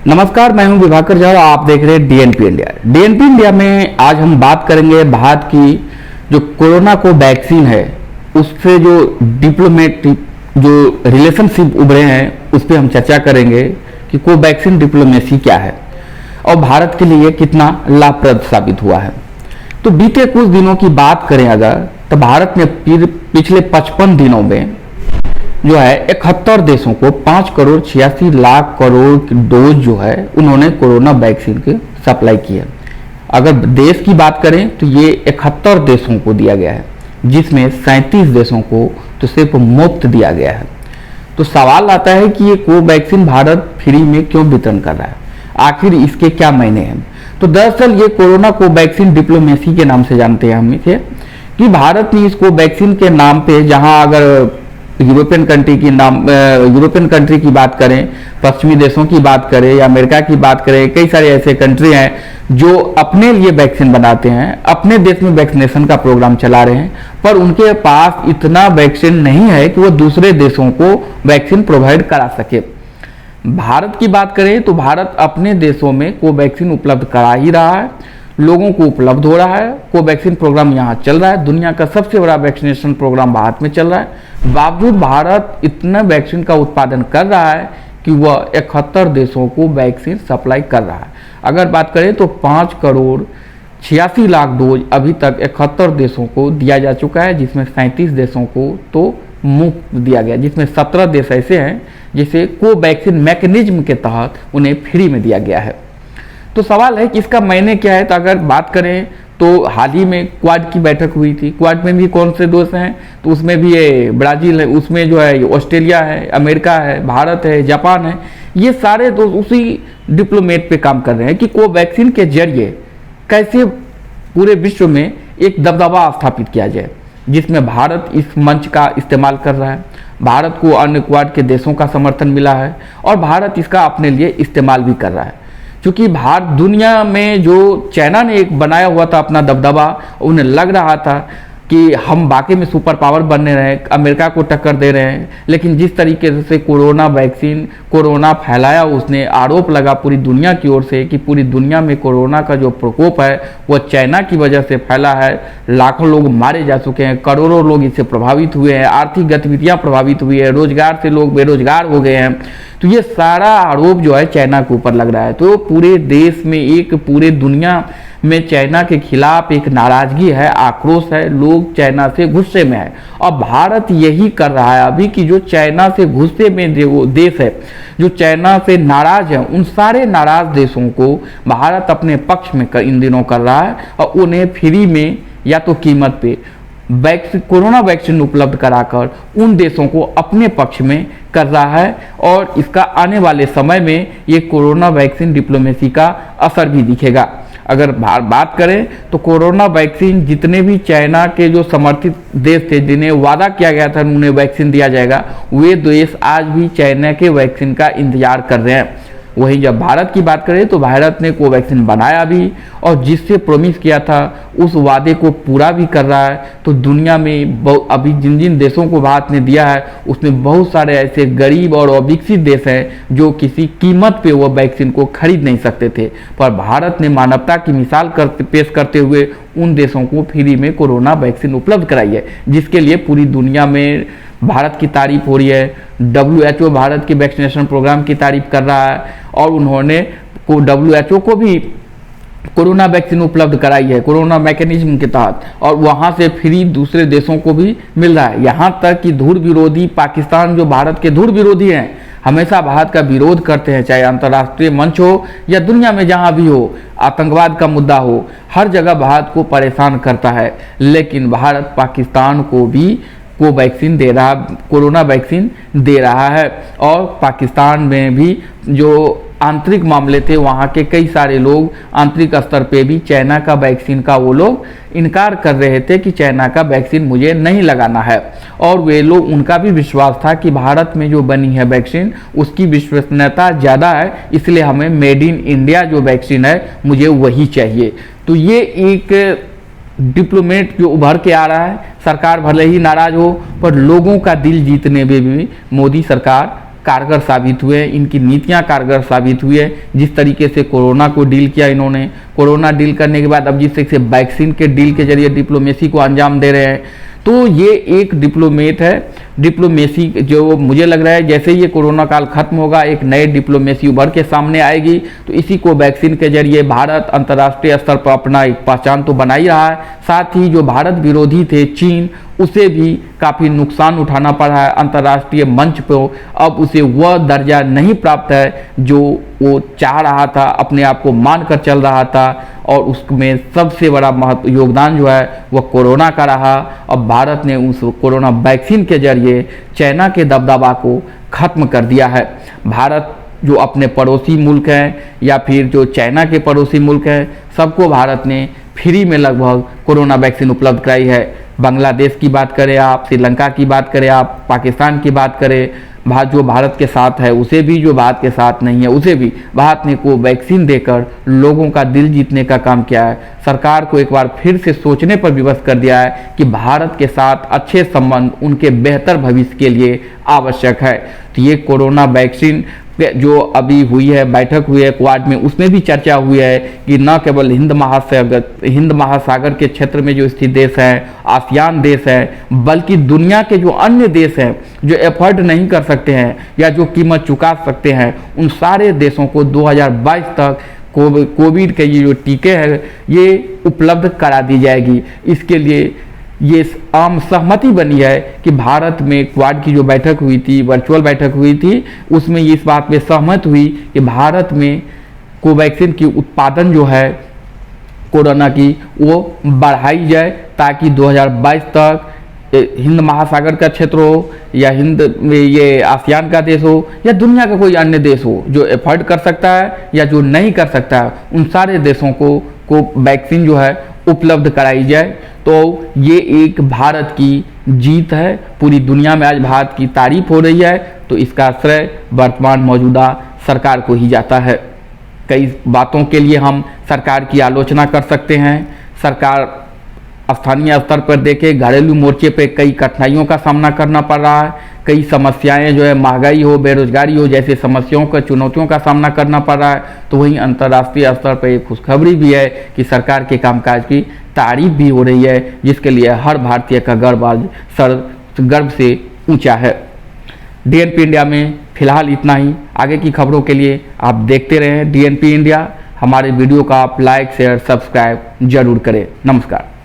नमस्कार, मैं हूं विभाकर झा और आप देख रहे हैं डीएनपी इंडिया। डीएनपी इंडिया में आज हम बात करेंगे भारत की जो कोरोना को वैक्सीन है उससे जो डिप्लोमेटिक जो रिलेशनशिप उभरे हैं उस पर हम चर्चा करेंगे कि कोवैक्सीन डिप्लोमेसी क्या है और भारत के लिए कितना लाभप्रद साबित हुआ है। तो बीते कुछ दिनों की बात करें अगर, तो भारत ने पिछले 55 दिनों में जो है 71 देशों को 5,86,00,000 डोज जो है उन्होंने कोरोना वैक्सीन के सप्लाई की है। अगर देश की बात करें तो ये 71 देशों को दिया गया है, जिसमें 37 देशों को तो सिर्फ मुफ्त दिया गया है। तो सवाल आता है कि ये कोवैक्सीन भारत फ्री में क्यों वितरण कर रहा है, आखिर इसके क्या मायने हैं। तो दरअसल ये कोरोना कोवैक्सीन डिप्लोमेसी के नाम से जानते हैं हम इसे, कि भारत ने इस कोवैक्सीन के नाम पे, जहां अगर यूरोपियन कंट्री की बात करें, पश्चिमी देशों की बात करें या अमेरिका की बात करें, कई सारे ऐसे कंट्री हैं जो अपने लिए वैक्सीन बनाते हैं, अपने देश में वैक्सीनेशन का प्रोग्राम चला रहे हैं, पर उनके पास इतना वैक्सीन नहीं है कि वो दूसरे देशों को वैक्सीन प्रोवाइड करा सके। भारत की बात करें तो भारत अपने देशों में कोवैक्सीन उपलब्ध करा ही रहा है, लोगों को उपलब्ध हो रहा है। कोवैक्सीन प्रोग्राम यहाँ चल रहा है, दुनिया का सबसे बड़ा वैक्सीनेशन प्रोग्राम भारत में चल रहा है। बावजूद भारत इतना वैक्सीन का उत्पादन कर रहा है कि वह 71 देशों को वैक्सीन सप्लाई कर रहा है। अगर बात करें तो 5,86,00,000 डोज अभी तक 71 देशों को दिया जा चुका है, जिसमें 37 देशों को तो मुफ्त दिया गया, जिसमें 17 देश ऐसे हैं जिसे कोवैक्सीन मैकेनिज्म के तहत उन्हें फ्री में दिया गया है। तो सवाल है कि इसका मायने क्या है। तो अगर बात करें तो हाल ही में क्वाड की बैठक हुई थी। क्वाड में भी कौन से देश हैं, तो उसमें भी ये ब्राज़ील है, उसमें जो है ऑस्ट्रेलिया है, अमेरिका है, भारत है, जापान है। ये सारे दोस्त उसी डिप्लोमेट पे काम कर रहे हैं कि कोवैक्सीन के जरिए कैसे पूरे विश्व में एक दबदबा स्थापित किया जाए, जिसमें भारत इस मंच का इस्तेमाल कर रहा है। भारत को अन्य क्वाड के देशों का समर्थन मिला है और भारत इसका अपने लिए इस्तेमाल भी कर रहा है, क्योंकि भारत दुनिया में जो चाइना ने एक बनाया हुआ था अपना दबदबा, उन्हें लग रहा था कि हम वाकई में सुपर पावर बनने रहे, अमेरिका को टक्कर दे रहे हैं। लेकिन जिस तरीके से कोरोना वैक्सीन कोरोना फैलाया, उसने आरोप लगा पूरी दुनिया की ओर से कि पूरी दुनिया में कोरोना का जो प्रकोप है वो चाइना की वजह से फैला है। लाखों लोग मारे जा चुके हैं, करोड़ों लोग इससे प्रभावित हुए हैं, आर्थिक गतिविधियां प्रभावित हुई है, रोजगार से लोग बेरोजगार हो गए हैं। तो ये सारा आरोप जो है चाइना के ऊपर लग रहा है। तो पूरे देश में, एक पूरे दुनिया में चाइना के खिलाफ एक नाराजगी है, आक्रोश है, लोग चाइना से गुस्से में है। और भारत यही कर रहा है अभी कि जो चाइना से गुस्से में देश है, जो चाइना से नाराज है, उन सारे नाराज देशों को भारत अपने पक्ष में इन दिनों कर रहा है और उन्हें फ्री में या तो कीमत पे कोरोना वैक्सीन उपलब्ध कराकर उन देशों को अपने पक्ष में कर रहा है। और इसका आने वाले समय में ये कोरोना वैक्सीन डिप्लोमेसी का असर भी दिखेगा। अगर बात करें तो कोरोना वैक्सीन जितने भी चाइना के जो समर्थित देश थे, जिन्हें वादा किया गया था उन्हें वैक्सीन दिया जाएगा, वे देश आज भी चाइना के वैक्सीन का इंतजार कर रहे हैं। वहीं जब भारत की बात करें तो भारत ने कोवैक्सीन बनाया भी और जिससे प्रॉमिस किया था उस वादे को पूरा भी कर रहा है। तो दुनिया में अभी जिन जिन देशों को भारत ने दिया है उसमें बहुत सारे ऐसे गरीब और अविकसित देश हैं जो किसी कीमत पे वो वैक्सीन को खरीद नहीं सकते थे, पर भारत ने मानवता की मिसाल पेश करते हुए उन देशों को फ्री में कोरोना वैक्सीन उपलब्ध कराई है, जिसके लिए पूरी दुनिया में भारत की तारीफ हो रही है। WHO भारत के वैक्सीनेशन प्रोग्राम की तारीफ कर रहा है और उन्होंने WHO को भी कोरोना वैक्सीन उपलब्ध कराई है कोरोना मैकेनिज्म के तहत, और वहां से फ्री दूसरे देशों को भी मिल रहा है। यहां तक कि धुर विरोधी पाकिस्तान, जो भारत के धुर विरोधी हैं, हमेशा भारत का विरोध करते हैं, चाहे अंतर्राष्ट्रीय मंच हो या दुनिया में जहां भी हो, आतंकवाद का मुद्दा हो, हर जगह भारत को परेशान करता है। लेकिन भारत पाकिस्तान को भी कोवैक्सीन दे रहा, कोरोना वैक्सीन दे रहा है। और पाकिस्तान में भी जो आंतरिक मामले थे, वहाँ के कई सारे लोग आंतरिक स्तर पे भी चाइना का वैक्सीन का वो लोग इनकार कर रहे थे कि चाइना का वैक्सीन मुझे नहीं लगाना है। और वे लोग, उनका भी विश्वास था कि भारत में जो बनी है वैक्सीन उसकी विश्वसनीयता ज़्यादा है, इसलिए हमें मेड इन इंडिया जो वैक्सीन है मुझे वही चाहिए। तो ये एक डिप्लोमेट जो उभर के आ रहा है, सरकार भले ही नाराज हो पर लोगों का दिल जीतने में भी मोदी सरकार कारगर साबित हुए हैं, इनकी नीतियां कारगर साबित हुई है। जिस तरीके से कोरोना को डील किया इन्होंने, कोरोना डील करने के बाद अब जिस तरीके से वैक्सीन के डील के जरिए डिप्लोमेसी को अंजाम दे रहे हैं, तो ये एक डिप्लोमेट है। डिप्लोमेसी जो मुझे लग रहा है जैसे ये कोरोना काल खत्म होगा, एक नए डिप्लोमेसी उभर के सामने आएगी। तो इसी को वैक्सीन के जरिए भारत अंतर्राष्ट्रीय स्तर पर अपना एक पहचान तो बना ही रहा है, साथ ही जो भारत विरोधी थे चीन, उसे भी काफ़ी नुकसान उठाना पड़ा है अंतर्राष्ट्रीय मंच पर। अब उसे वह दर्जा नहीं प्राप्त है जो वो चाह रहा था, अपने आप को मानकर चल रहा था, और उसमें सबसे बड़ा महत्व योगदान जो है वह कोरोना का रहा। अब भारत ने उस कोरोना वैक्सीन के जरिए चाइना के दबदबा को खत्म कर दिया है। भारत जो अपने पड़ोसी मुल्क हैं या फिर जो चाइना के पड़ोसी मुल्क हैं, सबको भारत ने फ्री में लगभग कोरोना वैक्सीन उपलब्ध कराई है। बांग्लादेश की बात करें आप, श्रीलंका की बात करें आप, पाकिस्तान की बात करें, जो भारत के साथ है उसे भी, जो भारत के साथ नहीं है उसे भी भारत ने को वैक्सीन देकर लोगों का दिल जीतने का काम किया है। सरकार को एक बार फिर से सोचने पर विवश कर दिया है कि भारत के साथ अच्छे संबंध उनके बेहतर भविष्य के लिए आवश्यक है। तो ये कोरोना वैक्सीन जो अभी हुई है, बैठक हुई है क्वाड में, उसमें भी चर्चा हुई है कि न केवल हिंद महासागर के क्षेत्र में जो स्थित देश हैं, आसियान देश हैं, बल्कि दुनिया के जो अन्य देश हैं जो एफर्ट नहीं कर सकते हैं या जो कीमत चुका सकते हैं, उन सारे देशों को 2022 तक कोविड के ये जो टीके हैं ये उपलब्ध करा दी जाएगी। इसके लिए ये आम सहमति बनी है कि भारत में क्वाड की जो बैठक हुई थी, वर्चुअल बैठक हुई थी, उसमें इस बात में सहमत हुई कि भारत में कोवैक्सीन की उत्पादन जो है कोरोना की वो बढ़ाई जाए, ताकि 2022 तक हिंद महासागर का क्षेत्र हो या हिंद में ये आसियान का देश हो या दुनिया का कोई अन्य देश हो जो एफर्ट कर सकता है या जो नहीं कर सकता है, उन सारे देशों को वैक्सीन जो है उपलब्ध कराई जाए। तो ये एक भारत की जीत है, पूरी दुनिया में आज भारत की तारीफ हो रही है, तो इसका श्रेय वर्तमान मौजूदा सरकार को ही जाता है। कई बातों के लिए हम सरकार की आलोचना कर सकते हैं। सरकार स्थानीय स्तर पर देखे, घरेलू मोर्चे पे कई कठिनाइयों का सामना करना पड़ रहा है, कई समस्याएं जो है महंगाई हो, बेरोजगारी हो जैसे समस्याओं का, चुनौतियों का सामना करना पड़ रहा है। तो वहीं अंतर्राष्ट्रीय स्तर पर एक खुशखबरी भी है कि सरकार के कामकाज की तारीफ भी हो रही है, जिसके लिए हर भारतीय का गर्व आज गर्व से ऊंचा है। डीएनपी इंडिया में फिलहाल इतना ही। आगे की खबरों के लिए आप देखते रहें डीएनपी इंडिया। हमारे वीडियो का आप लाइक, शेयर, सब्सक्राइब जरूर करें। नमस्कार।